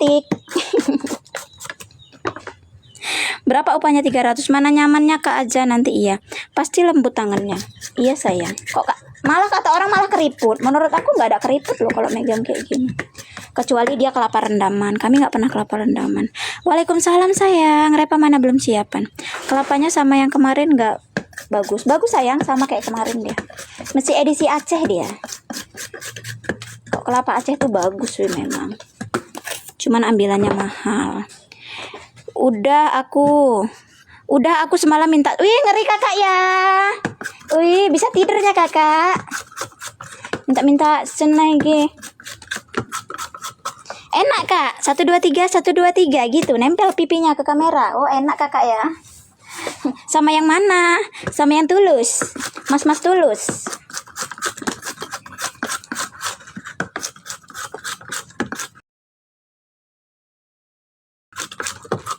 cantik. Berapa upahnya? 300. Mana nyamannya Kak aja nanti. Iya, pasti lembut tangannya. Iya sayang. Kok Kak, malah kata orang malah keriput. Menurut aku nggak ada keriput loh kalau megang kayak gini. Kecuali dia kelapa rendaman. Kami nggak pernah kelapa rendaman. Waalaikumsalam sayang. Repa mana belum siapan. Kelapanya sama yang kemarin nggak bagus. Bagus sayang, sama kayak kemarin dia. Mesti edisi Aceh dia. Kok kelapa Aceh tuh bagus sih memang. Cuman ambilannya mahal. Udah aku semalam minta. Wih, ngeri kakak ya. Wih, bisa tidurnya kakak. Minta senagi. Enak kak. 1 2 3 1 2 3 gitu. Nempel pipinya ke kamera. Oh enak kakak ya. Sama yang mana? Sama yang Tulus. Mas Tulus.